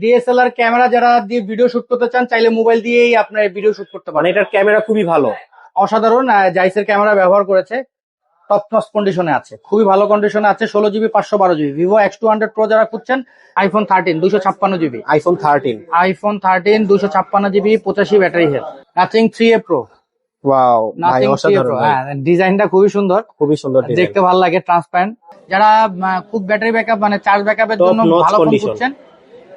DSLR camera যারা দিয়ে video shoot করতে চান চাইলে মোবাইল দিয়েই আপনার ভিডিও শুট করতে মানে পারেন। এটার ক্যামেরা খুবই ভালো, অসাধারণ। জাইসের ক্যামেরা ব্যবহার করেছে, টপ নচ কন্ডিশনে আছে, খুবই ভালো কন্ডিশনে আছে। 16GB 512GB Vivo X200 pro যারা খুঁজছেন, iPhone 13 256GB, iPhone 13। IPhone 13 256GB, 85 battery health, nothing 3A pro, wow ভাই নাথিং 3A অসাধারণ প্রো। ভাই, হ্যাঁ, ডিজাইনটা খুবই সুন্দর, খুবই সুন্দর ডিজাইন। দেখতে ভালো লাগে, ট্রান্সপারেন্ট। যারা খুব ব্যাটারি ব্যাকআপ মানে চার্জ ব্যাকআপের Top জন্য notch ভালো ফোন condition। খুঁজছেন,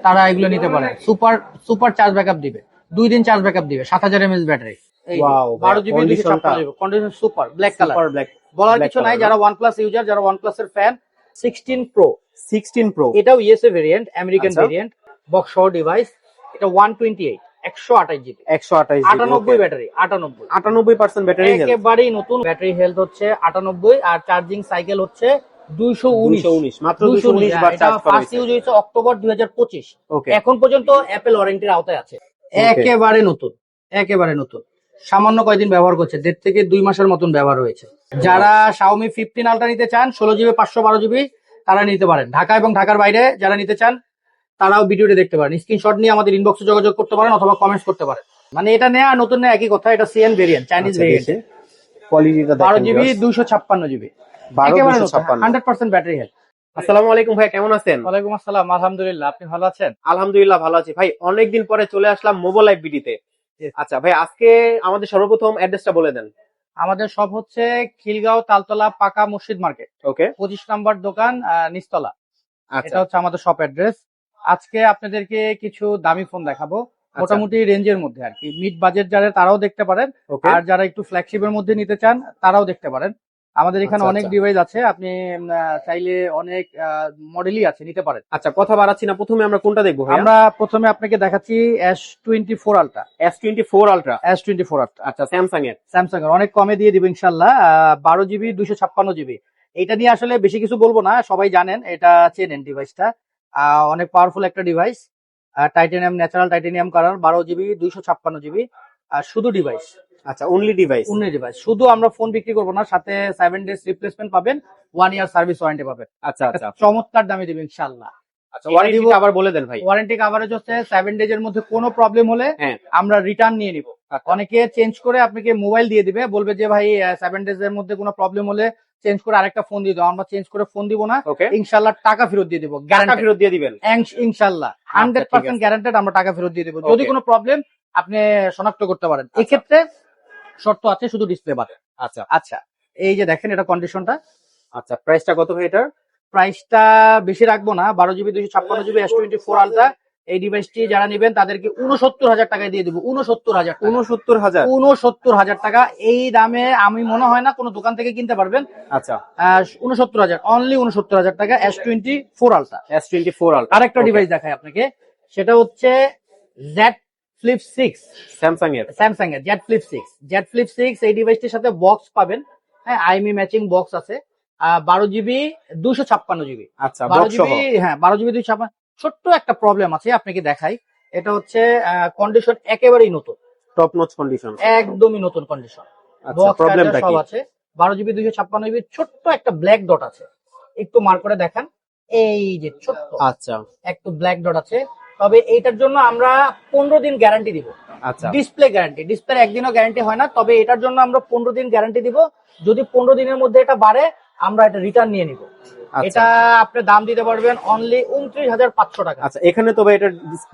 তারা এগুলো নিতে পারে। সুপার সুপার চার্জ ব্যাকআপ দিবে, 2 দিন চার্জ ব্যাকআপ দিবে, 7000 mAh battery. Wow, 12GB conditionটা 256GB condition super, black colour. Super black বলার black কিছু নাই, color, যারা OnePlus ইউজার, যারা OnePlus এর ফ্যান। 16 pro, 16 pro. এটাও ইএসএ ভেরিয়েন্ট, আমেরিকান আচ্ছা। ভেরিয়েন্ট, বক্স সহ ডিভাইস। এটা 128 128GB, 128 98 ব্যাটারি, 98 98% ব্যাটারি হেলথ, একেবারেই নতুন। ব্যাটারি হেলথ হচ্ছে 98 আর চার্জিং সাইকেল হচ্ছে 219। 219 মাত্র 219 বার চার্জ করা ফার্স্ট হয়েছে। ইউজ হয়েছে অক্টোবর 2025। ওকে, এখন পর্যন্ত অ্যাপেল ওয়ারেন্টির আওতায় আছে। একেবারে নতুন, একেবারে নতুন। সামান্য কয়দিন ব্যবহার করছে, 1.5 থেকে 2 মাসের মতন ব্যবহার হয়েছে। যারা Xiaomi 15 আলট্রা নিতে চান, 16GB 512GB, তারা নিতে পারেন। ঢাকা এবং ঢাকার বাইরে যারা নিতে চান, তারাও ভিডিওটি দেখতে পারেন। স্ক্রিনশট নিয়ে আমাদের ইনবক্সে যোগাযোগ করতে পারেন অথবা কমেন্টস করতে পারেন। মানে এটা নেয়া আর নতুন নেয়া একই কথা। এটা সিএন ভেরিয়েন্ট, চাইনিজ ভেরিয়েন্ট, কোয়ালিটিটা দেখেন 12GB 256GB, 12 একেবারে 256। 100% ব্যাটারি হেলথ। আসসালামু আলাইকুম ভাই, কেমন আছেন? ওয়ালাইকুম আসসালাম, আলহামদুলিল্লাহ, আপনি ভালো আছেন? আলহামদুলিল্লাহ ভালো আছি ভাই। অনেকদিন পরে চলে আসলাম মোবাইল লাইভ বিডিতে। Yes. আচ্ছা ভাই, আজকে আমাদের সর্বপ্রথম অ্যাড্রেসটা বলে দেন। আমাদের সব হচ্ছে খিলগাঁও তালতলা পাকা মসজিদ মার্কেট, ওকে, 25 নম্বর দোকান, নিচতলা। আচ্ছা এটা হচ্ছে আমাদের শপ অ্যাড্রেস। আজকে আপনাদেরকে কিছু দামি ফোন দেখাবো, আচ্ছা। মোটামুটি রেঞ্জের মধ্যে আর কি। মিড বাজেট যারা তারাও দেখতে পারেন, ওকে, আর যারা একটু ফ্ল্যাগশিপের মধ্যে নিতে চান তারাও দেখতে পারেন। আমাদের এখানে আচ্ছা, অনেক আচ্ছা। ডিভাইস আছে, আপনি চাইলে অনেক মডেলই আছে, নিতে পারেন। আচ্ছা, কথা বাড়াচ্ছি না, প্রথমে আমরা কোনটা দেখবো ভাই? আমরা প্রথমে আপনাকে দেখাচ্ছি S24 ultra. S24 ultra. S24 ultra, আচ্ছা, স্যামসাং এর। স্যামসাং এর অনেক কমে দিয়ে দিব ইনশাল্লাহ। 12GB 256GB। এটা নিয়ে আসলে বেশি কিছু বলবো না, সবাই জানেন, এটা চেনেন ডিভাইসটা। অনেক পাওয়ারফুল একটা device, titanium, natural titanium colour, 12GB 256GB, শুধু ডিভাইস। আচ্ছা, অনলি ডিভাইস। ডিভাইস শুধু। আমরা ফোন বিক্রি করবো না, সাথে 7 days রিপ্লেসমেন্ট পাবেন, 1 year সার্ভিস ওয়ারেন্টি পাবেন। আচ্ছা আচ্ছা চমৎকার দামে দিবেন ইনশাল্লাহ। আচ্ছা, ওয়ারেন্টি আবার বলে দেন ভাই। ওয়ারেন্টি কভারেজ হচ্ছে 7 days এর মধ্যে কোনো প্রবলেম হলে হ্যাঁ, আমরা রিটার্ন নিয়ে নিব। আচ্ছা। অনেকে চেঞ্জ করে আপনাকে মোবাইল দিয়ে দিবে, বলবে যে ভাই 7 days এর মধ্যে কোনো প্রবলেম হলে চেঞ্জ করে আরেকটা ফোন দিয়ে দাও। আমরা চেঞ্জ করে ফোন দিব না, ওকে, ইনশাল্লাহ টাকা ফেরত দিয়ে দিব, টাকা গ্যারান্টি ফেরত দিয়ে দিবেন ইনশাল্লাহ। আচ্ছা, ঠিক 100% আছে। গ্যারান্টেড, আমরা টাকা ফেরত দিয়ে দিব যদি Okay. কোনো প্রবলেম আপনি শনাক্ত করতে পারেন। এক্ষেত্রে শর্ত আছে, শুধু ডিসপ্লে বাদ। আচ্ছা আচ্ছা, এই যে দেখেন এটা কন্ডিশনটা। আচ্ছা, প্রাইসটা কত ভাই এটার? প্রাইসটা বেশি রাখবো না, 12GB 256GB S24 আলট্রা। এই ডিভাইসটি যারা নেবেন তাদেরকে 69,000 টাকায় দিয়ে দেবো। 69,000 টাকা, 69,000। 69,000 টাকা। এই দামে আমি মনে হয় না কোনো দোকান থেকে কিনতে পারবেন। আচ্ছা, 69,000, অনলি 69,000 টাকা, S24 আলট্রা। S24 ultra. আরেকটা ডিভাইস দেখাই আপনাকে, সেটা হচ্ছে Z Flip 6, স্যামসাং এর। স্যামসাং এর Z Flip 6। Z Flip 6 এই ডিভাইসটির সাথে বক্স পাবেন, হ্যাঁ, আইমি ম্যাচিং বক্স আছে। 12GB 256GB, আচ্ছা, বক্স সহ। 12GB, হ্যাঁ 12GB 256। ছোট্ট একটা প্রবলেম আছে, আপনাকে দেখাই। এটা হচ্ছে কন্ডিশন একেবারেই নতুন, টপ নচ কন্ডিশন। একদমই নতুন কন্ডিশন। আচ্ছা, বক্স প্রবলেমটা সব কি? আছে। 12GB 256GB, ছোট্ট একটা ব্ল্যাক ডট আছে, একটু মার করে দেখান। এই যে ছোট্ট আচ্ছা একটু ব্ল্যাক ডট আছে। তবে এইটার জন্য আমরা 15 দিন গ্যারান্টি দিব। আচ্ছা, ডিসপ্লে গ্যারান্টি, ডিসপ্লে একদিনও গ্যারান্টি হয় না, তবে এটার জন্য আমরা 15 দিন গ্যারান্টি দিব। যদি 15 দিনের মধ্যে এটা বাড়ে, আমরা এটা রিটার্ন নিয়ে নিব। আচ্ছা। এটা আপনি দাম দিতে পারবেন অনলি 29,500 টাকা। আচ্ছা, এখানে তো ভাই এটার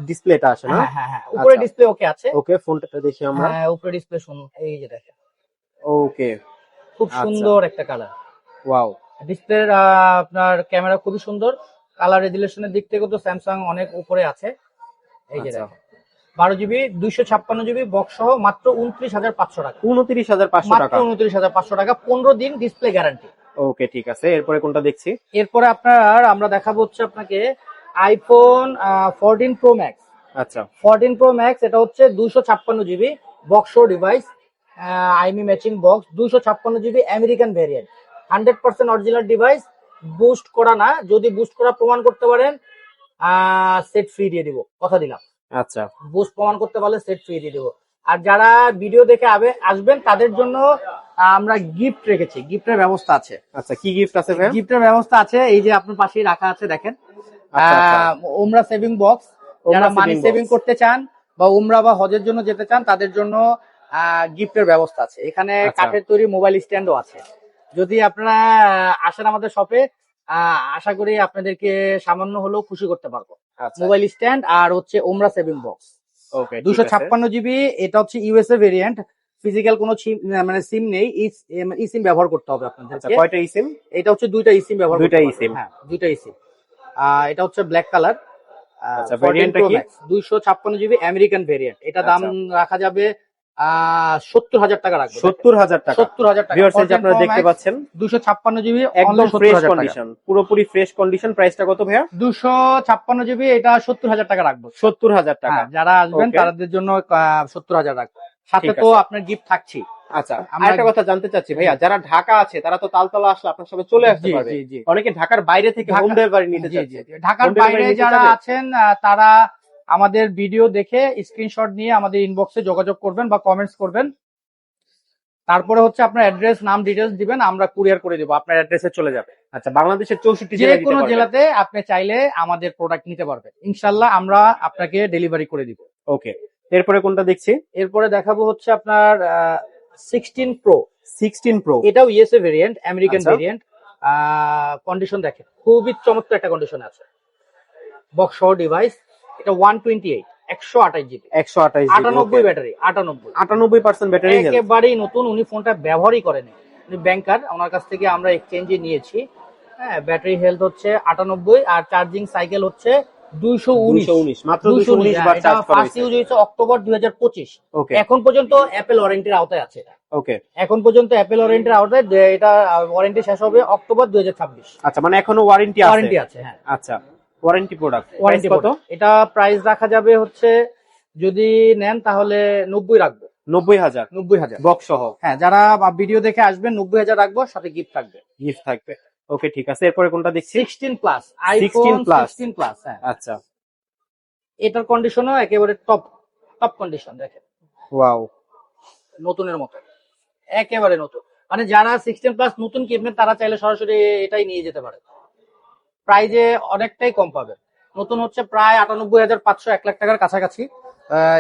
ডিসপ্লেটা আসে না? হ্যাঁ হ্যাঁ হ্যাঁ, উপরে আচ্ছা। ডিসপ্লে ওকে আছে। ওকে, ফোনটা দেখি আমরা। হ্যাঁ, উপরে ডিসপ্লে শুনুন, এই যে দেখেন, ওকে, খুব আচ্ছা। সুন্দর একটা কালার। ওয়াও, ডিসপ্লের আপনার ক্যামেরা খুবই সুন্দর। কালার রেজুলেশনের দিক থেকে তো স্যামসাং অনেক উপরে আছে। এই যে আচ্ছা। দেখেন, 12GB 256GB বক্স সহ মাত্র 29,500 টাকা। 29,500 মাত্র টাকা। 29,500 টাকা, 15 দিন ডিসপ্লে গ্যারান্টি। ওকে, ঠিক আছে। এরপরে কোনটা দেখছি? এরপরে আমরা দেখাবো হচ্ছে আপনাকে আইফোন 14 প্রো ম্যাক্স। আচ্ছা, 14 প্রো ম্যাক্স, এটা হচ্ছে 256GB বক্স ডিভাইস, আইমি matching box, 256GB American variant, 100% original device. Boost করা না, যদি বুস্ট করা প্রমাণ করতে পারেন সেট ফ্রি দিয়ে দিব, কথা দিলাম। আচ্ছা, বুস্ট প্রমাণ করতে পারলে সেট ফ্রি দিয়ে দিব। আর যারা ভিডিও দেখে আসবেন তাদের জন্য আমরা গিফট রেখেছি, গিফটের ব্যবস্থা আছে। আচ্ছা, কি গিফট আছে ভাই? গিফটের ব্যবস্থা আছে, এই যে আপনার পাশেই রাখা আছে দেখেন, আচ্ছা, আচ্ছা। ওমরা সেভিং বক্স, যারা Umrah মানি saving সেভিং box। করতে চান বা উমরা বা হজের জন্য যেতে চান তাদের জন্য গিফটের ব্যবস্থা আছে। এখানে আচ্ছা। কাঠের তৈরি মোবাইল স্ট্যান্ডও আছে। যদি আপনারা আসেন আমাদের শপে, আশা করি আপনাদেরকে সামান্য হলেও খুশি করতে পারবো। আচ্ছা মোবাইল স্ট্যান্ড আর হচ্ছে উমরা সেভিং বক্স ওকে, 256 জিবি, এটা হচ্ছে ইউএসএ ভেরিয়েন্ট। ফিজিক্যাল কোনো সিম নেই, ই সিম ব্যবহার করতে হবে আচ্ছা আপনাদেরকে। কয়টা ইসিম? এটা হচ্ছে দুইটা ইসিম ব্যবহার দুইটা করতে পারবেন। eSIM। হ্যাঁ, দুইটা ইসিম। এটা হচ্ছে ব্ল্যাক কালার। আচ্ছা, ভেরিয়েন্টটা কি? 256 জিবি আমেরিকান ভেরিয়েন্ট। এটা দাম আচ্ছা। রাখা যাবে 70,000 টাকা রাখবো। 70,000 টাকা। 70,000 টাকা। ভিউয়ার্স, এই যে আপনারা দেখতে পাচ্ছেন 256 জিবি একদম ফ্রেশ কন্ডিশন, পুরোপুরি ফ্রেশ কন্ডিশন। প্রাইসটা কত ভাইয়া? 256 জিবি, এটা 70,000 টাকা রাখবো। 70,000 টাকা। হ্যাঁ, যারা আসবেন Okay. তাদের জন্য 70,000 রাখবো। সাথে ঠিক তো আছে। আপনার গিফট থাকছি। আচ্ছা, আমরা- আরেকটা কথা জানতে চাচ্ছি ভাইয়া, যারা ঢাকা আছে তারা তো তালতলা আসলে আপনার সাথে চলে আসতে জি, পারবে। জি, জি। অনেকে ঢাকার বাইরে থেকে হোম ডেলিভারি নিতে জি, চাচ্ছে। জি, জি। ঢাকার Home delivery বাইরে নিতে যারা চাবে? আছেন তারা আমাদের ভিডিও দেখে স্ক্রিনশট নিয়ে আমাদের ইনবক্সে যোগাযোগ করবেন বা কমেন্টস করবেন। তারপরে হচ্ছে আপনার অ্যাড্রেস, নাম, ডিটেলস দিবেন, আমরা কুরিয়ার করে দেবো, আপনার অ্যাড্রেসে চলে যাবে। আচ্ছা, বাংলাদেশের 64 যে জেলায় দিতে কোনো পারবেন। জেলাতে আপনি চাইলে আমাদের প্রোডাক্ট নিতে পারবেন, ইনশাল্লাহ আমরা আপনাকে ডেলিভারি করে দিব। ওকে, এরপরে কোনটা দেখছি? এরপরে দেখাবো হচ্ছে আপনার 16 প্রো। 16 প্রো। এটাও ইউএসএ ভেরিয়েন্ট, আমেরিকান আচ্ছা। ভেরিয়েন্ট। কন্ডিশন দেখেন, খুবই চমৎকার একটা কন্ডিশন আছে। বক্স সহ ডিভাইস। এটা 128, 128 জিবি, 128 98 ব্যাটারি, 98। 98% battery health. একেবারেই নতুন, উনি ফোনটা ব্যবহারই করেনি, উনি ব্যাংকার, ওনার কাছ থেকে আমরা এক্সচেঞ্জে নিয়েছি। হ্যাঁ, ব্যাটারি হেলথ হচ্ছে 98 আর চার্জিং সাইকেল হচ্ছে 219। মাত্র 219 বার চার্জ করা ফার্স্ট হয়েছে। ইউজ হয়েছে অক্টোবর 2025। ওকে এখন পর্যন্ত অ্যাপেল ওয়ারেন্টির আওতায় আছে এটা। ওকে। এখন পর্যন্ত অ্যাপেল ওয়ারেন্টির আওতায়, এটা ওয়ারেন্টি শেষ হবে অক্টোবর 2026। আচ্ছা, মানে এখনো ওয়ারেন্টি আছে? ওয়ারেন্টি আছে, হ্যাঁ। আচ্ছা, ওয়ারেন্টি প্রোডাক্ট। ওয়ারেন্টি কত? এটা প্রাইস রাখা যাবে হচ্ছে, যদি নেন তাহলে 90 রাখবো। 90,000 90,000 বক্স সহ। হ্যাঁ, যারা ভিডিও দেখে আসবেন 90,000 রাখবো, সাথে গিফট থাকবে। গিফট থাকবে। ওকে, ঠিক আছে। এরপরে কোনটা দেখছি? 16 প্লাস, 16 আইফোন plus। 16 প্লাস। হ্যাঁ, আচ্ছা, এটার কন্ডিশনও একেবারে টপ টপ কন্ডিশন। দেখেন, ওয়াও। নতুনের মতো, একেবারে নতুন। মানে যারা 16 প্লাস নতুন কিনবেন তারা চাইলে সরাসরি এটাই নিয়ে যেতে পারে, প্রাইজে অনেকটাই কম পাবে। নতুন হচ্ছে প্রায় 98,500, 1 লাখ টাকার কাছাকাছি।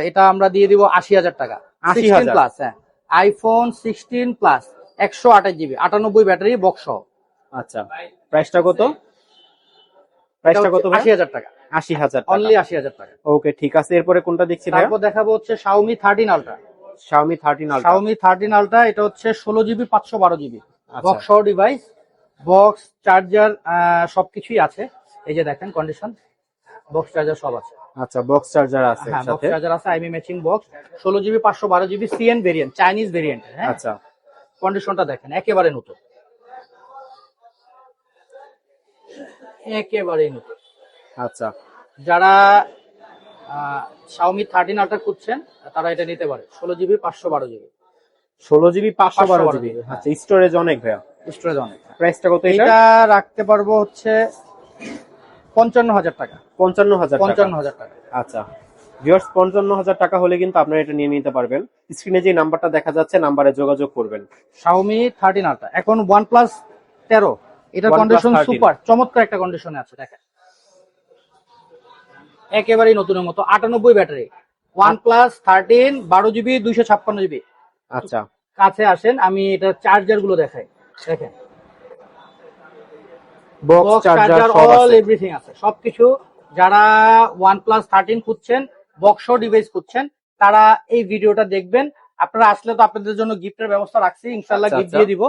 এটা আমরা দিয়ে দিব 80,000 টাকা। 80,000 প্লাস, হ্যাঁ, iPhone 16 plus, 128 GB, 98 battery, box সহ। আচ্ছা, প্রাইসটা কত? প্রাইসটা কত ভাই? 80,000 টাকা, 80,000 টাকা। অনলি 80,000 টাকা। ওকে, ঠিক আছে। এরপরে কোনটা দেখছি ভাই? তারপর দেখাবো হচ্ছে Xiaomi 13 ultra. Xiaomi 13 Ultra। Xiaomi 13 ultra, এটা হচ্ছে 16 জিবি, 512 জিবি, আচ্ছা। বক্স সহ ডিভাইস, বক্স চার্জার সবকিছুই আছে। এই যে দেখেন কন্ডিশন, বক্স চার্জার সব আছে। আচ্ছা, বক্স চার্জার আছে হ্যাঁ, বক্স সাথে। চার্জার আছে, আইমি matching box, 16 GB, 512 GB, CN variant, Chinese variant. হ্যাঁ, আচ্ছা, কন্ডিশনটা দেখেন, একেবারে নতুন, একেবারে নতুন। আচ্ছা, যারা Xiaomi 13 আলট্রা খুঁজছেন তারা এটা নিতে পারে। 16 জিবি, 512 জিবি, 16 জিবি, 512 জিবি। আচ্ছা, স্টোরেজ অনেক ভাইয়া। স্টোরেজ অনেক। প্রাইসটা কত এটা? এটা রাখতে পারবো হচ্ছে 55,000 টাকা। 55,000 টাকা। 55,000 টাকা। আচ্ছা, ভিউয়ার্স, 55,000 টাকা হলে কিন্তু আপনারা এটা নিয়ে নিতে পারবেন। স্ক্রিনে যে নাম্বারটা দেখা যাচ্ছে, নাম্বারে যোগাযোগ করবেন। Xiaomi 13 ultra. এখন OnePlus 13, এটার OnePlus কন্ডিশন 13 সুপার, চমৎকার একটা কন্ডিশনে আছে। দেখেন, একেবারেই নতুনের মতো, 98 ব্যাটারি, OnePlus 13, 12 জিবি, 256 জিবি। আচ্ছা, কাছে আসেন, আমি এটা চার্জার গুলো দেখাই। দেখেন, বক্স চার্জার সব অল আছে। এভরিথিং আছে, সবকিছু। যারা OnePlus 13 খুঁজছেন, বক্স ডিভাইস খুঁজছেন, তারা এই ভিডিওটা দেখবেন। আপনারা আসলে তো আপনাদের জন্য গিফটের ব্যবস্থা রাখছি, ইনশাআল্লাহ আচ্ছা, গিফট আচ্ছা। দিয়ে দিব।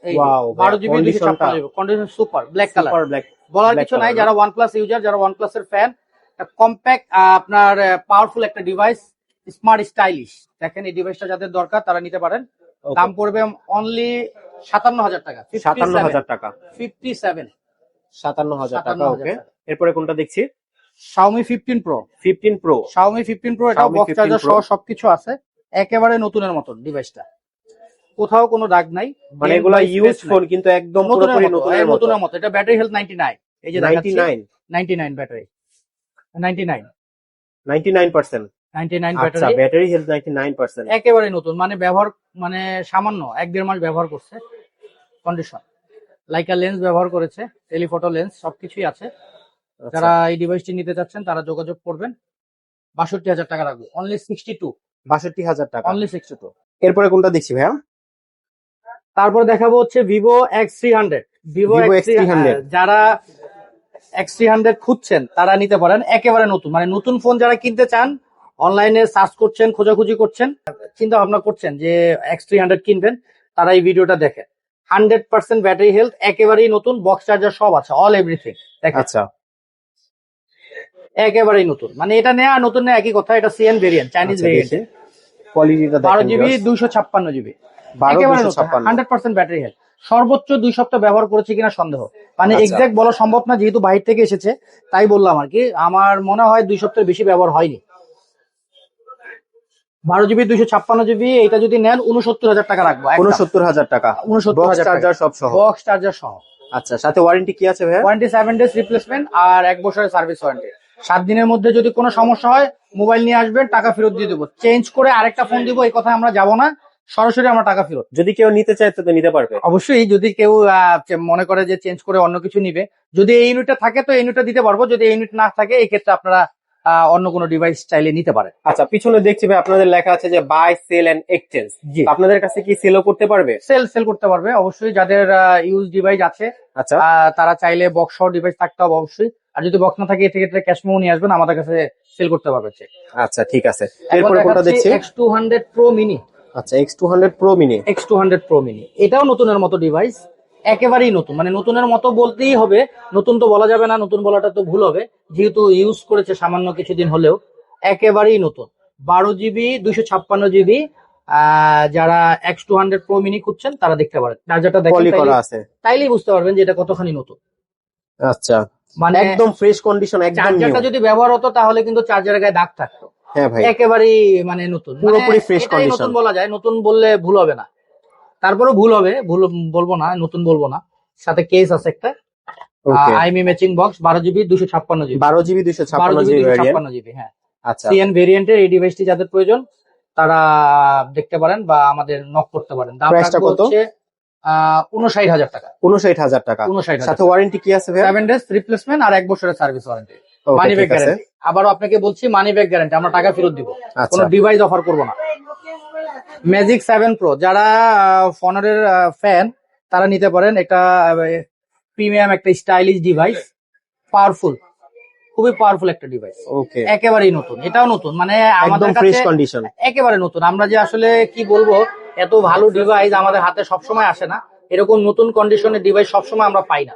এই Wow, 12 জিবি, condition-টা 256 condition super, black colour. Super black. বলার black কিছু নাই, color, যারা OnePlus ইউজার, যারা OnePlus এর ফ্যান, কম্প্যাক্ট, আপনার পাওয়ারফুল একটা ডিভাইস, স্মার্ট, স্টাইলিশ। দেখেন, এই ডিভাইসটা যাদের দরকার তারা নিতে পারেন। Okay. দাম পড়বে অনলি 57,000 টাকা। 57,000 টাকা। 57। 57,000 টাকা। 57,000 ওকে, টাকা। এরপরে কোনটা দেখছি? Xiaomi 15 Pro। 15 pro. Xiaomi 15 Pro, এটা Xiaomi বক্স 15 চার্জার Pro। সহ সবকিছু আছে, একেবারে নতুনের মতন ডিভাইসটা, কোথাও কোনো দাগ নাই। মানে Dent এগুলা বা ইউজ scratch নাই। ফোন, কিন্তু একদম নতুনের পুরোপুরি মতো, নতুনের মতো। নতুনের মতো। এটা ব্যাটারি হেলথ 99। এই যে দেখাচ্ছি, 99 99 ব্যাটারি, 99 99%। 99 আচ্ছা, ব্যাটারি, ব্যাটারি হেলথ 99%। একেবারে নতুন। মানে ব্যবহার, মানে সামান্য 1-1.5 মাস ব্যবহার করছে। কন্ডিশন, লাইকা লেন্স ব্যবহার করেছে, টেলিফটো লেন্স, সবকিছুই আছে। যারা এই ডিভাইসটি নিতে চাচ্ছেন তারা যোগাযোগ করবেন। ৬২,০০০ টাকা রাখবো, অনলি 62, ৬২,০০০ টাকা। অনলি 62। এরপরে কোনটা দেখছি ভাইয়া? তারপর দেখাবো হচ্ছে Vivo X300। Vivo Vivo X300 যারা X300 খুঁজছেন তারা নিতে পারেন, একেবারে নতুন, মানে নতুন ফোন যারা কিনতে চান, অনলাইনে সার্চ করছেন, খোঁজাখুঁজি করছেন, চিন্তা ভাবনা করছেন যে X300 কিনবেন, তারা এই ভিডিওটা দেখেন। 100% ব্যাটারি হেলথ, একেবারেই নতুন, বক্স চার্জার সব আছে, অল এভরিথিং দেখেন, আচ্ছা, একেবারেই নতুন। মানে এটা নেয়া নতুন নেয়া একই কথা, এটা সিএন ভেরিয়েন্ট, চাইনিজ ভেরিয়েন্ট, কোয়ালিটিটা 12 দেখেন জিবি viewers। 256 জিবি, 12 একেবারে 256। 100% ব্যাটারি হেলথ। সর্বোচ্চ 2 সপ্তাহ ব্যবহার করেছি কিনা সন্দেহ, মানে আচ্ছা। এক্সাক্ট বলা সম্ভব না, যেহেতু বাইরে থেকে এসেছে তাই বললাম আর কি। আমার মনে হয় 2 সপ্তাহের বেশি ব্যবহার হয়নি। 12 জিবি 256 জিবি, এটা যদি নেন 69,000 টাকা রাখবো। ৬৯,০০০ টাকা, 69,000 বক্স চার্জার সব সহ। বক্স চার্জার সহ। আচ্ছা, সাথে ওয়ারেন্টি কি আছে ভাইয়া? ওয়ারেন্টি 7 ডেজ রিপ্লেসমেন্ট আর 1 বছরের সার্ভিস ওয়ারেন্টি। 7 দিনের মধ্যে যদি কোনো সমস্যা হয় মোবাইল নিয়ে আসবেন, টাকা ফেরত দিয়ে দেবো। চেঞ্জ করে আরেকটা ফোন দিব এই কথা আমরা যাব না, সরাসরি আমরা টাকা ফেরত। যদি কেউ নিতে চায় তো নিতে পারবে? অবশ্যই, যদি কেউ মনে করে যে চেঞ্জ করে অন্য কিছু নিবে, যদি এই ইউনিটটা থাকে তো এই ইউনিটটা দিতে পারবো, যদি এই ইউনিট না থাকে এই ক্ষেত্রে আপনারা অন্য কোনো ডিভাইস চাইলে নিতে পারেন। আচ্ছা, পিছনে দেখছি ভাই আপনাদের লেখা আছে যে বাই সেল এন্ড এক্সচেঞ্জ। জি, আপনাদের কাছে কি সেলও করতে পারবে? সেল করতে পারবে অবশ্যই, যাদের ইউজ ডিভাইস আছে আচ্ছা, তারা চাইলে বক্স সহ ডিভাইস থাকতে হবে অবশ্যই। আর যদি বক্স না থাকে এক্ষেত্রে ক্যাশ মেমো নিয়ে আসবেন, আমাদের কাছে সেল করতে পারবে। আচ্ছা ঠিক আছে। এরপরে কোনটা দেখছি? X200 Pro Mini। আচ্ছা, X200 Pro Mini। X200 Pro Mini এটাও নতুনের মতো ডিভাইস, একেবারেই নতুন, মানে নতুনের মতো বলতেই হবে, নতুন তো বলা যাবে না, নতুন বলাটা তো ভুল হবে, যেহেতু ইউজ করেছে সামান্য কিছুদিন হলেও। একেবারেই নতুন, 12 জিবি 256 জিবি। যারা X200 Pro Mini খুঁজছেন তারা দেখতে পারেন, চার্জারটা পলি দেখেন করা আছে। তাইলেই বুঝতে পারবেন যে এটা কতখানি নতুন। আচ্ছা, মানে একদম ফ্রেশ কন্ডিশন, একদম নিউ। চার্জারটা যদি ব্যবহার হতো তাহলে কিন্তু চার্জারের গায়ে দাগ থাকতো। হ্যাঁ ভাই, একেবারেই মানে নতুন, পুরোপুরি ফ্রেশ এটাই কন্ডিশন। নতুন বলা যায়, নতুন বললে ভুল হবে না। তারপরে ভুল হবে, ভুল বলবো না, নতুন বলবো না। সাথে কেস আছে একটা, okay, IMEI matching box, 12 GB 256 GB, 12 GB 256 GB variant. 256 GB, হ্যাঁ। আচ্ছা, সিএন ভেরিয়েন্টের এই ডিভাইসটি যাদের প্রয়োজন তারা দেখতে পারেন বা আমাদের নক করতে পারেন। দাম প্রাইসটা রাখবো কত? হচ্ছে 59,000 টাকা। 59,000 টাকা। 59,000 সাথে ওয়ারেন্টি কি আছে ভাই? 7 ডেজ রিপ্লেসমেন্ট আর 1 বছরের সার্ভিস ওয়ারেন্টি, ওকে, মানি ব্যাক ঠিক আছে। গ্যারান্টি। আবারও আপনাকে বলছি, মানি ব্যাক গ্যারান্টি, আমরা টাকা ফেরত দিব, আচ্ছা। কোনো ডিভাইস অফার করব না। ম্যাজিক 7 প্রো, যারা ফোনের ফ্যান তারা নিতে পারেন। এটা প্রিমিয়াম একটা স্টাইলিশ ডিভাইস, পাওয়ারফুল, খুবই পাওয়ারফুল একটা ডিভাইস, ওকে, একেবারেই নতুন। এটাও নতুন, মানে আমাদের একদম ফ্রেশ কাছে কন্ডিশন। একেবারে নতুন। আমরা যে আসলে কি বলবো, এত ভালো ডিভাইস আমাদের হাতে সবসময় আসে না, এরকম নতুন কন্ডিশনের ডিভাইস সবসময় আমরা পাই না।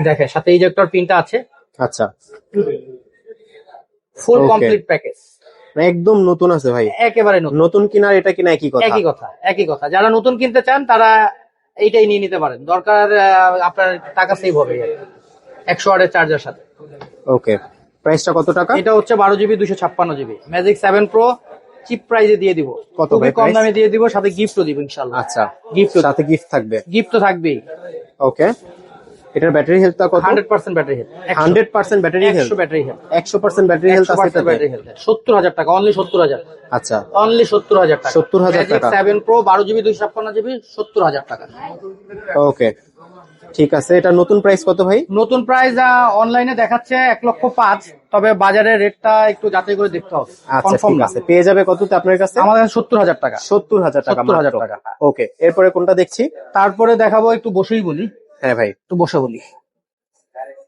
দেখেন সাথে ইজেক্টর পিনটা আছে, আচ্ছা, ফুল Okay. কমপ্লিট প্যাকেজ, একদম নতুন আছে ভাই। একেবারে নতুন। নতুন কিনার এটা কিনা একই কথা। একই কথা, একই কথা। যারা নতুন কিনতে চান তারা এইটাই নিয়ে নিতে পারেন, দরকার আপনার টাকা সেভ হবে 100 ওয়াটের চার্জার সাথে। ওকে, প্রাইসটা কত টাকা? এটা হচ্ছে 12 GB 256 GB magic 7 pro, cheap প্রাইসে দিয়ে দিব, কত খুবই ভাই কম price? দামে দিয়ে দিব, সাথে গিফটও দিব ইনশাআল্লাহ। আচ্ছা, গিফট, সাথে গিফট থাকবে। গিফট তো থাকবেই। ওকে, এটার ব্যাটারি হেলথটা কত? 100% battery health, 100% battery health. 100 battery health, 100% battery health আছে এটাতে। Battery health. 70,000 টাকা, অনলি 70,000, আচ্ছা, অনলি 70,000 টাকা। 70,000 টাকা। 7 প্রো 12 জিবি 256 জিবি 70,000 টাকা। ওকে, ঠিক আছে। এটা নতুন প্রাইস কত ভাই? নতুন প্রাইস অনলাইনে দেখাচ্ছে 1,05,000, তবে বাজারের রেটটা একটু যাচাই করে দেখতে হবে, আচ্ছা, কনফার্ম ঠিক না। আছে। পেয়ে যাবে কততে আপনার কাছে? আমাদের 70,000 টাকা। 70,000 টাকা। 70,000 মাত্র। টাকা। ওকে, এরপরে কোনটা দেখছি? তারপরে দেখাবো, একটু বসেই বলি, হ্যাঁ ভাই, একটু বসে বলি।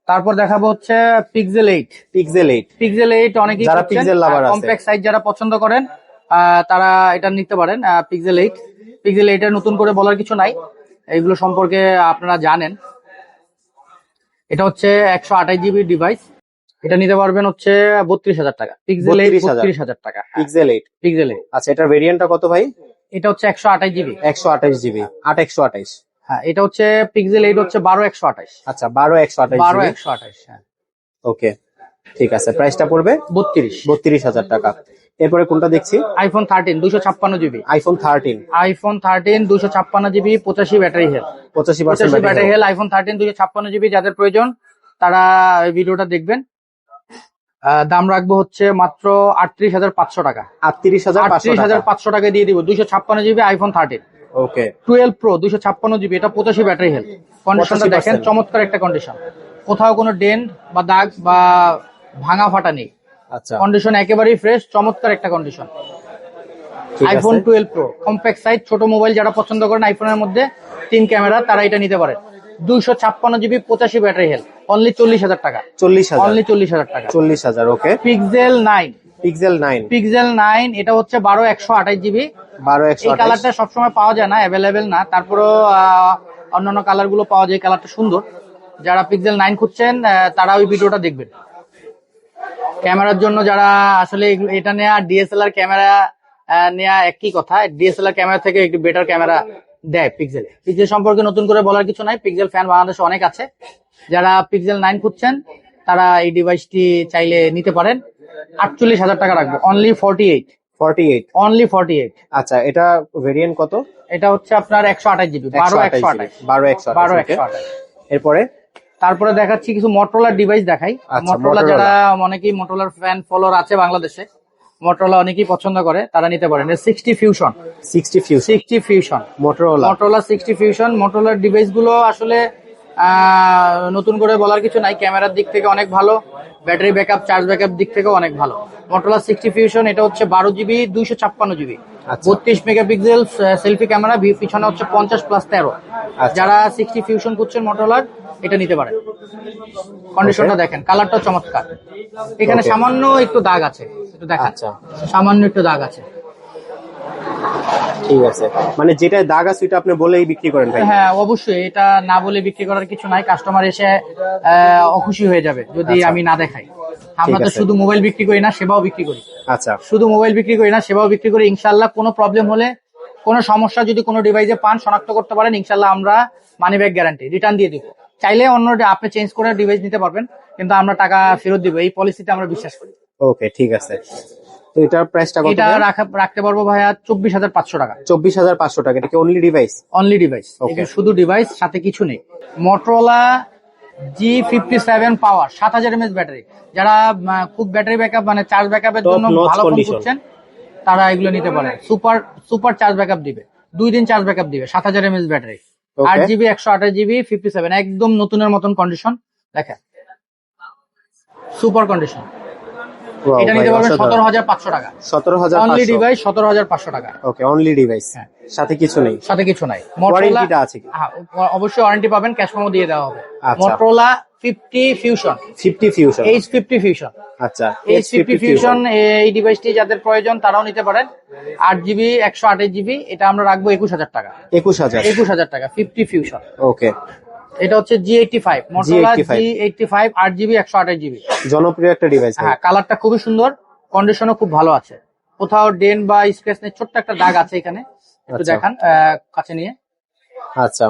তারপর দেখাবো হচ্ছে পিক্সেল 8। পিক্সেল 8। পিক্সেল 8 অনেকেই যারা Pixel lover আছে। কম্প্যাক্ট সাইজ যারা পছন্দ করেন তারা এটা নিতে পারেন। পিক্সেল 8, পিক্সেল 8 এর নতুন করে বলার কিছু নাই, এইগুলো সম্পর্কে আপনারা জানেন। এটা হচ্ছে 128 জিবি ডিভাইস, এটা নিতে পারবেন হচ্ছে 32,000 টাকা। পিক্সেল 8 32,000 টাকা, পিক্সেল 8। পিক্সেল 8। আচ্ছা, এটার ভেরিয়েন্টটা কত ভাই? এটা হচ্ছে 128 জিবি। 128 জিবি, 8128। হ্যাঁ, এটা হচ্ছে পিক্সেল 8 হচ্ছে 12,128। আচ্ছা, 12128 জিবি। 12,128, হ্যাঁ। ওকে, ঠিক আছে। প্রাইসটা পড়বে 32,000 টাকা। এরপরে কোনটা দেখছি? IPhone 13 256 GB. IPhone 13। IPhone 13 256 GB 85 battery health. 85% 85 battery battery health. Health iPhone 13 256 GB, যাদের প্রয়োজন তারা এই ভিডিওটা দেখবেন। দাম রাখবো হচ্ছে মাত্র 38,500 টাকা। 38,500 টাকা। 38,500 টাকা দিয়ে দিব। 256 জিবি আইফোন 13। ওকে, 12 প্রো 256 জিবি, এটা 85 ব্যাটারি হেলথ। কন্ডিশনটা 85% দেখেন, চমৎকার একটা কন্ডিশন। কোথাও কোনো ডেন্ট বা দাগ বা ভাঙা ফাটা নেই। আচ্ছা, কন্ডিশন একেবারেই ফ্রেশ, চমৎকার একটা কন্ডিশন। ঠিক আছে। আইফোন 12 প্রো কম্প্যাক্ট সাইজ, ছোট মোবাইল যারা পছন্দ করেন আইফোনের মধ্যে 3 ক্যামেরা, তারা এটা নিতে পারেন। 256 জিবি 85 ব্যাটারি হেলথ, অনলি 40,000 টাকা। 40,000, অনলি 40,000 টাকা। 40,000। ওকে, পিক্সেল 9, পিক্সেল 9, পিক্সেল 9 এটা হচ্ছে 12/128 জিবি। 12/128। এই কালারটা সবসময় পাওয়া যায় না, অ্যাভেলেবেল না, তারপরেও অন্যান্য কালার গুলো পাওয়া যায়। কালারটা সুন্দর, যারা পিক্সেল 9 খুঁজছেন তারা ওই ভিডিওটা দেখবেন। ক্যামেরার জন্য যারা আসলে এটা নেয়া ডিএসএলআর ক্যামেরা নেয়া একই কথা, ডিএসএলআর ক্যামেরা থেকে একটু বেটার ক্যামেরা দেয় পিক্সেল। পিক্সেল সম্পর্কে নতুন করে বলার কিছু নাই, পিক্সেল ফ্যান বাংলাদেশে অনেক আছে। যারা পিক্সেল 9 খুঁজছেন তারা এই ডিভাইসটি চাইলে নিতে পারেন। 48,000 টাকা রাখবো, অনলি 48, 48। অনলি 48। আচ্ছা, এটা ভেরিয়েন্ট কত? এটা হচ্ছে আপনার 128 জিবি, 12/128। 12/128। এরপরে তারপরে দেখাচ্ছি কিছু মোটরোলার ডিভাইস দেখাই। আচ্ছা, মোটরোলা Motorola। যারা অনেকেই মোটরোলার ফ্যান ফলোয়ার আছে বাংলাদেশে, মোটরোলা অনেকেই পছন্দ করে, তারা নিতে পারেন। 60 fusion, 60 fusion, 60 fusion, Motorola. Motorola 60 fusion. মোটরোলার ডিভাইস গুলো আসলে নতুন করে বলার কিছু নাই, ক্যামেরার দিক থেকে অনেক ভালো, ব্যাটারি ব্যাকআপ, চার্জ ব্যাকআপ দিক থেকেও অনেক ভালো। মোটরোলা 60 ফিউশন, এটা হচ্ছে 12 জিবি 256 জিবি, আচ্ছা। 32 মেগাপিক্সেল সেলফি ক্যামেরা, পিছনে হচ্ছে 50+13। আচ্ছা। যারা 60 ফিউশন করছেন মোটরোলার, এটা নিতে পারেন। কন্ডিশনটা দেখেন, কালারটা চমৎকার। এখানে Okay. সামান্য একটু দাগ আছে, একটু দেখেন, আচ্ছা, সামান্য একটু দাগ আছে। ঠিক আছে। মানে যেটা দাগ আছে ওটা আপনি বলেই বিক্রি করেন ভাই? হ্যাঁ অবশ্যই, এটা না বলে বিক্রি করার কিছু নাই, কাস্টমার এসে অখুশি হয়ে যাবে যদি আচ্ছা। আমি না দেখাই। আমরা তো আছে। শুধু মোবাইল বিক্রি করি না, সেবাও বিক্রি করি। আচ্ছা, শুধু মোবাইল বিক্রি করি না, সেবাও বিক্রি করি। ইনশাল্লাহ কোনো প্রবলেম হলে, কোনো সমস্যা যদি কোনো ডিভাইসে পান, শনাক্ত করতে পারেন, ইনশাল্লাহ আমরা মানি ব্যাক গ্যারান্টি রিটার্ন দিয়ে দিব। চাইলে অন্য আপনি চেঞ্জ করে ডিভাইস নিতে পারবেন, কিন্তু আমরা টাকা ফেরত দিব, এই পলিসিতে আমরা বিশ্বাস করি। ওকে, ঠিক আছে। তো এটার প্রাইসটা কত? এটা রাখতে পারবো ভাইয়া 24,500 টাকা। 24,500 টাকা। এটা কি only device? Only device, Okay. শুধু ডিভাইস, সাথে কিছু নেই। মোটরোলা G57 পাওয়ার, 7000 mAh ব্যাটারি। যারা খুব ব্যাটারি ব্যাকআপ মানে চার্জ ব্যাকআপের Top জন্য notch ভালো ফোন condition। খুঁজছেন, তারা এগুলো নিতে পারেন। সুপার সুপার চার্জ ব্যাকআপ দিবে, 2 দিন চার্জ ব্যাকআপ দিবে, 7000 mAh battery, Okay. 8 GB 128 GB 57, একদম নতুনের মতন কন্ডিশন। দেখেন, সুপার কন্ডিশন। Wow, এটা ভাই, নিতে পারবেন অসাধারণ। 17,500 টাকা। 17,500। অনলি ডিভাইস 17,500 টাকা। ওকে, অনলি ডিভাইস, হ্যাঁ। সাথে কিছু নেই। সাথে কিছু নাই। ওয়ারেন্টিটা আছে কি? হ্যাঁ, অবশ্যই ওয়ারেন্টি পাবেন, ক্যাশ মেমো দিয়ে দেওয়া হবে। আচ্ছা। Motorola 50 fusion, 50 fusion. H50 fusion, আচ্ছা, H50 ফিউশন, এই ডিভাইসটি যাদের প্রয়োজন তারাও নিতে পারেন। 8 জিবি 128 জিবি, এটা আমরা রাখবো 21,000 টাকা। 21,000। 21,000 টাকা 50 ফিউশন। ওকে, এটা হচ্ছে G85, Motorola G85, G85, 8 GB 128 GB. জনপ্রিয় একটা ডিভাইস। হ্যাঁ, কালারটা খুবই সুন্দর, কন্ডিশনও খুব ভালো আছে, কোথাও ডেন বা স্ক্র্যাচ নেই। ছোট্ট একটা দাগ আছে এখানে, একটু আচ্ছা। দেখান কাছে নিয়ে, আচ্ছা,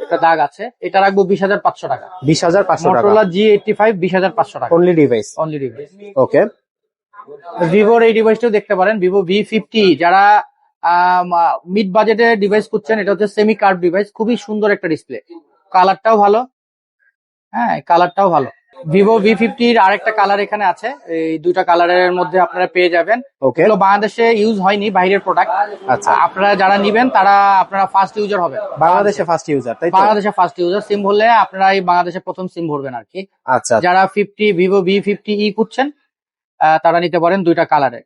একটা দাগ আছে। এটা রাখবো 20,500 টাকা। 20,500 টাকা। মোটরোলা G85 20,500 টাকা, only device. Only device. Okay, ভিভোর এই ডিভাইসটাও দেখতে পারেন, ভিভো V50। যারা মিড বাজেটে ডিভাইস খুঁজছেন, এটা হচ্ছে সেমি কার্ভ ডিভাইস, খুবই সুন্দর একটা ডিসপ্লে, কালারটাও ভালো। হ্যাঁ, কালারটাও ভালো। ভিভো V50-র আরেকটা কালার এখানে আছে, এই দুইটা কালারের মধ্যে আপনারা পেয়ে যাবেন। ওকে। এগুলো বাংলাদেশে ইউজ হয়নি, বাইরের প্রোডাক্ট। আচ্ছা। আপনারা যারা নিবেন তারা আপনারা ফার্স্ট ইউজার হবেন, বাংলাদেশে ফার্স্ট ইউজার, তাই তো? বাংলাদেশে ফার্স্ট ইউজার। সিম ভরলে আপনারা এই বাংলাদেশে প্রথম সিম ভরবেন আর কি। আচ্ছা, যারা ভিভো V50e খুঁজছেন, তারা নিতে পারেন দুইটা কালারে।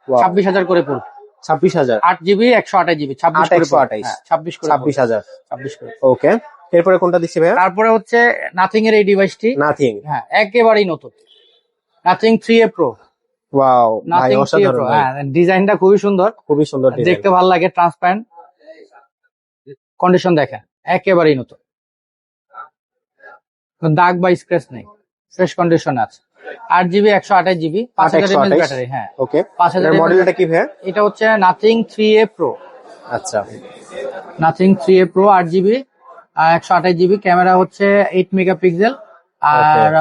Wow। 26,000 করে পড়বে। 26,000। 8 জিবি 128 জিবি, 26 করে পড়বে। 128। হ্যাঁ, 26 করে পড়বে। 26,000। 26 করে। ওকে, এরপরে কোনটা দিচ্ছি ভাইয়া? তারপরে হচ্ছে নাথিং এর এই ডিভাইসটি। নাথিং। হ্যাঁ, একেবারেই নতুন, নাথিং 3A Pro। ওয়াও ভাই, নাথিং 3A অসাধারণ Pro, ভাই। হ্যাঁ, ডিজাইনটা খুবই সুন্দর, খুবই সুন্দর ডিজাইন। দেখতে ভালো লাগে, ট্রান্সপারেন্ট। কন্ডিশন দেখেন, একেবারেই নতুন, দাগ বা স্ক্র্যাচ নেই, ফ্রেশ কন্ডিশন আছে। 8 জিবি 128 জিবি, 5000 mAh ব্যাটারি। হ্যাঁ, ওকে, 5000 এর মডেলটা কি ভাইয়া? এটা হচ্ছে নাথিং 3A Pro। আচ্ছা, nothing 3A Pro, 8 GB 128 GB, camera হচ্ছে 8 মেগাপিক্সেল, আর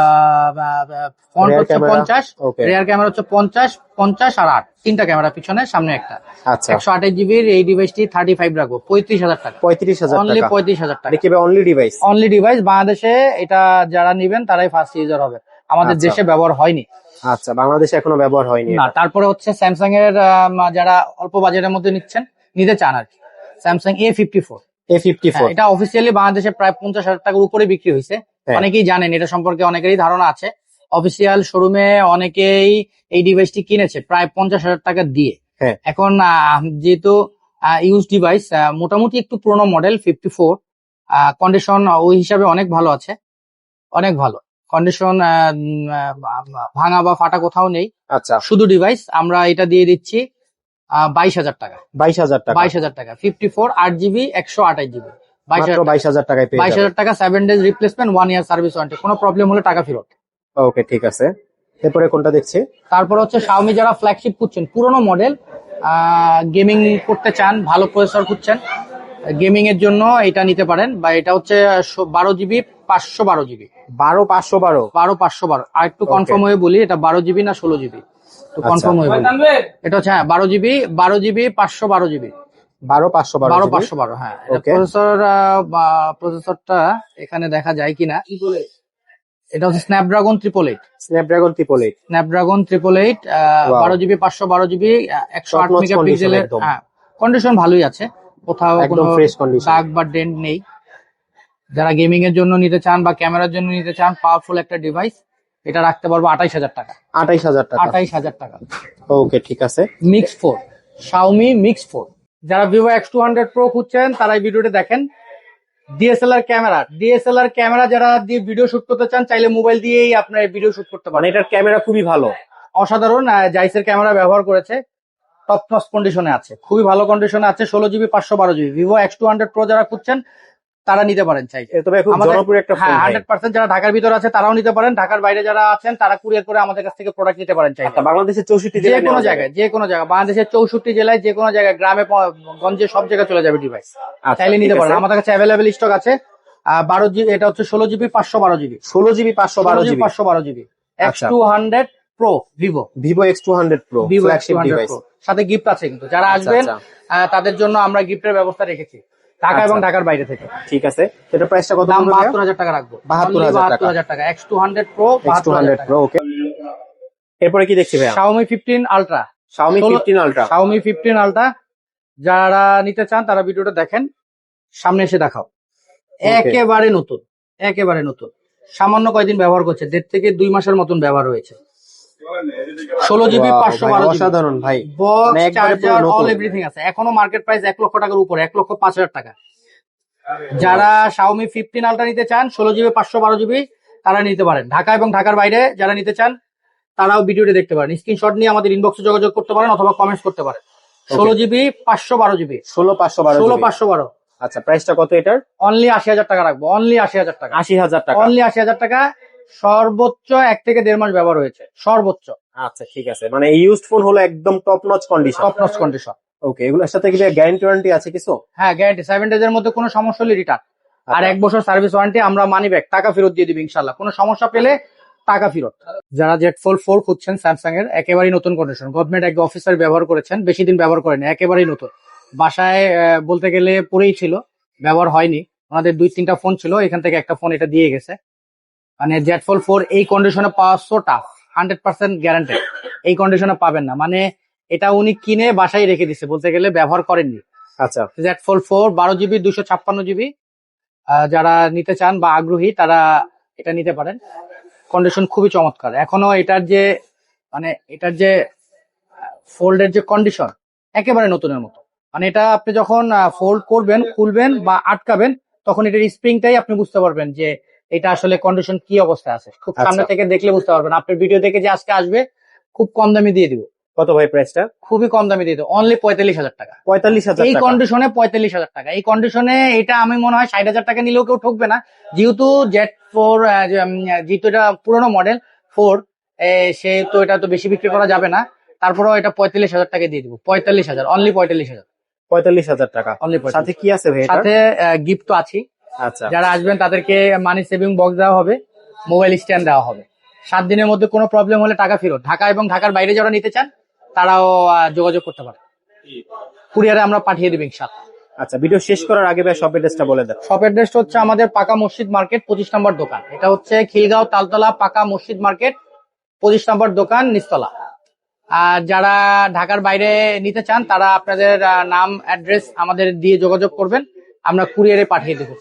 ফ্রন্ট Rear হচ্ছে camera? 50, Okay. রিয়ার ক্যামেরা হচ্ছে 50 আর 8, তিনটা ক্যামেরা, পিছনে সামনে একটা। আচ্ছা, 128 জিবির এই ডিভাইসটি 35 রাখবো, 35,000 টাকা। 35,000 অনলি টাকা। 35,000 টাকা। দেখি ভাই, অনলি ডিভাইস। অনলি ডিভাইস, বাংলাদেশে এটা যারা নিবেন তারাই ফার্স্ট ইউজার হবে, আমাদের আচ্ছা। দেশে ব্যবহার হয়নি। আচ্ছা, বাংলাদেশে এখনো ব্যবহার হয়নি না। এটা। তারপরে হচ্ছে স্যামসাং এর যারা অল্প বাজেটের মধ্যে নিতে চান আর কি, স্যামসাং A54। A54। এটা অফিসিয়ালি বাংলাদেশে প্রায় 50,000 টাকার উপরে বিক্রি হয়েছে, হ্যাঁ। অনেকেই জানেন, এটা সম্পর্কে অনেকেরই ধারণা আছে। অফিসিয়াল শোরুমে অনেকেই এই ডিভাইসটি কিনেছে প্রায় 50,000 টাকা দিয়ে। হ্যাঁ। এখন যেহেতু ইউজ ডিভাইস, মোটামুটি একটু পুরোনো মডেল 54, কন্ডিশন ওই হিসাবে অনেক ভালো আছে, অনেক ভালো কন্ডিশন, ভাঙা বা ফাটা কোথাও নেই। আচ্ছা, শুধু ডিভাইস আমরা এটা দিয়ে দিচ্ছি 22,000 টাকা। 22,000 টাকা। 22,000 টাকা 54 8GB 128GB, মাত্র 22,000 টাকায় পেয়ে 22,000 টাকা, 7 days replacement, 1 year service warranty, কোনো প্রবলেম হলে টাকা ফেরত। ওকে, ঠিক আছে। এরপরে কোনটা দেখছি? তারপর হচ্ছে Xiaomi, যারা ফ্ল্যাগশিপ খুঁজছেন, পুরোনো মডেল, গেমিং করতে চান, ভালো প্রসেসর খুঁজছেন, গেমিং এর জন্য এটা নিতে পারেন। বা এটা হচ্ছে 12GB 512GB, 512। 512। আর একটু কনফার্ম হয়ে বলি, এটা 12GB না 16GB, একটু কনফার্ম হয়ে বলি। এটা হচ্ছে 12GB 512GB, 512। হ্যাঁ। Okay. প্রসেসরটা এখানে দেখা যায় কিনা, এটা হচ্ছে Snapdragon 888, Snapdragon 888। Snapdragon 888, Wow. 12GB 512GB, 108 Top notch মেগাপিক্সেলের। condition একদম। হ্যাঁ, কন্ডিশন ভালোই আছে, কোথাও একদম কোনো fresh condition। দাগ বা ডেন্ট নেই। যারা গেমিং এর জন্য নিতে চান বা ক্যামেরার জন্য নিতে চান, পাওয়ারফুল একটা ডিভাইস, এটা রাখতে পারবো 28,000 টাকা। 28,000 টাকা। 28,000 টাকা। ওকে, ঠিক আছে। Mix 4, Xiaomi Mix 4। যারা Vivo X200 Pro খুঁজছেন তারা এই ভিডিওটা দেখেন। ডিএসএলআর ক্যামেরা যারা দিয়ে ভিডিও শুট করতে চান, চাইলে মোবাইল দিয়েই আপনার ভিডিও শুট করতে মানে পারেন। এটার ক্যামেরা খুবই ভালো, অসাধারণ। জাইসের ক্যামেরা ব্যবহার করেছে, টপ নচ কন্ডিশনে আছে, খুবই ভালো কন্ডিশনে আছে। 16GB 512GB Vivo X200 Pro যারা খুঁজছেন তারা নিতে পারেন চাইলে। তবে খুব জনপ্রিয় একটা ফোন। 100% যারা ঢাকার ভিতরে আছে তারাও নিতে পারেন, ঢাকার বাইরে যারা আছেন তারা কুরিয়ার করে আমাদের কাছ থেকে প্রোডাক্ট নিতে পারেন চাইলে। বাংলাদেশের 64 যে কোনো জায়গায়, বাংলাদেশের 64 জেলায় যে কোনো জায়গায়, গ্রামে গঞ্জে সব জায়গায় চলে যাবে ডিভাইস, চাইলে নিতে পারেন। আমাদের কাছে অ্যাভেলেবেল স্টক আছে। 12GB, এটা হচ্ছে 16GB 512GB, 16GB 512GB। X200 Pro Vivo X200 Pro flagship device, সাথে গিফট আছে কিন্তু। যারা আসবেন তাদের জন্য আমরা গিফটের ব্যবস্থা রেখেছি ঢাকা এবং ঢাকার বাইরে থেকে। ঠিক আছে, এটা প্রাইসটা কত? দাম 72,000 টাকা রাখবো। 72,000 টাকা। X200 Pro X200 Pro। ওকে, এরপরে কি দেখছি ভাইয়া? Xiaomi 15 Ultra, Xiaomi 15 Ultra। Xiaomi 15 Ultra যারা নিতে চান তারা ভিডিওটা দেখেন, সামনে এসে দেখাও। একেবারে নতুন, একেবারে নতুন, সামান্য কয়দিন ব্যবহার করছে, 1.5 থেকে 2 মাসের মতন ব্যবহার হয়েছে। 16GB 512GB, অসাধারণ ভাই, বক্স, মানে একবারে পুরো চার্জার, নতুন। অল এভরিথিং আছে। এখনো মার্কেট প্রাইস 1 লক্ষ টাকার উপরে, 1,05,000 টাকা। যারা Xiaomi 15 Ultra নিতে চান, 16GB 512GB, তারা নিতে পারেন। ঢাকা এবং ঢাকার বাইরে যারা নিতে চান তারাও ভিডিওটি দেখতে পারেন, স্ক্রিনশট নিয়ে আমাদের ইনবক্সে যোগাযোগ করতে পারেন অথবা কমেন্টস করতে পারেন। 16GB 512GB, 16,512। আচ্ছা, প্রাইসটা কত এটার? অনলি 80,000 টাকা রাখবো, অনলি 80,000 টাকা। 80,000 টাকা, অনলি 80,000 টাকা। সর্বোচ্চ 1 থেকে 1.5 মাস ব্যবহার হয়েছে, সর্বোচ্চ। আচ্ছা, ঠিক আছে, মানে ইউজড ফোন হলো একদম top notch condition. Top notch condition. Okay, এগুলোর সাথে কি গ্যারান্টি ওয়ারেন্টি আছে কিছু? হ্যাঁ, গ্যারান্টি 7 ডেজ এর মধ্যে কোনো সমস্যা হলে রিটার্ন, আর 1 বছর সার্ভিস ওয়ারেন্টি। আমরা মানি ব্যাক, টাকা ফেরত দিয়ে দিবি ইনশাল্লাহ, কোনো সমস্যা পেলে টাকা ফেরত। যারা Z Fold 4 খুঁজছেন স্যামসাং এর, একেবারেই নতুন কন্ডিশন, গভর্নমেন্ট এক অফিসার ব্যবহার করেছেন, বেশি দিন ব্যবহার করেনি, একেবারেই নতুন। বাসায় বলতে গেলে পড়েই ছিল, ব্যবহার হয়নি। ওনাদের 2-3টা ফোন ছিল, এখান থেকে একটা ফোন এটা দিয়ে গেছে। মানে Z Fold 4 এই কন্ডিশনে পাওয়া সো টাফ, 100% গ্যারান্টেড, এই কন্ডিশনে পাবেন না। মানে এটা উনি কিনে বাসায় রেখে দিচ্ছে, বলতে গেলে ব্যবহার করেননি। আচ্ছা, Z Fold 4 12GB 256GB, যারা নিতে চান বা আগ্রহী তারা এটা নিতে পারেন। কন্ডিশন খুবই চমৎকার। এখনো এটার যে ফোল্ডের যে কন্ডিশন একেবারে নতুনের মতো। মানে এটা আপনি যখন ফোল্ড করবেন, খুলবেন বা আটকাবেন, তখন এটার স্প্রিংটাই আপনি বুঝতে পারবেন যে এটা আসলে কন্ডিশন কি অবস্থায় আছে। খুব সামনে থেকে দেখলে বুঝতে পারবেন। আপনার ভিডিও দেখে যে আজকে আসবে, খুব কম দামে দিয়ে দিব। কত ভাই প্রাইসটা? খুবই কম দামে দিয়ে দেবো, অনলি 45,000 টাকা। 45,000 এই টাকা কন্ডিশনে 45,000 টাকা। এই কন্ডিশনে এটা আমি মনে হয় 60,000 টাকা নিলেও কেউ ঠকবে না, যেহেতু Z4, যেহেতু এটা পুরোনো মডেল 4, সেহেতু এটা তো বেশি বিক্রি করা যাবে না। তারপরেও এটা 45,000 টাকা দিয়ে দিব। 45,000, অনলি 45,000। 45,000 টাকা। অনলি সাথে কি আছে ভাই? সাথে গিফট তো আছেই। আচ্ছা, যারা আসবেন তাদেরকে মানি সেভিং বক্স দেওয়া হবে, মোবাইল স্ট্যান্ড দেওয়া হবে। 7 দিনের মধ্যে কোনো প্রবলেম হলে টাকা ফেরত। ঢাকা এবং ঢাকার বাইরে যারা নিতে চান তারাও যোগাযোগ করতে পারে, কুরিয়ারে আমরা পাঠিয়ে দেব ইনশাআল্লাহ। আচ্ছা, ভিডিও শেষ করার আগে ভাই শপ অ্যাড্রেসটা বলে দেন। শপ অ্যাড্রেস হচ্ছে আমাদের পাকা মসজিদ মার্কেট 25 নম্বর দোকান। এটা হচ্ছে খিলগাঁও তালতলা পাকা মসজিদ মার্কেট 25 নম্বর দোকান, নিচতলা। আর যারা ঢাকার বাইরে নিতে চান তারা আপনাদের নাম, অ্যাড্রেস আমাদের দিয়ে যোগাযোগ করবেন, আমরা কুরিয়ারে পাঠিয়ে দেবো।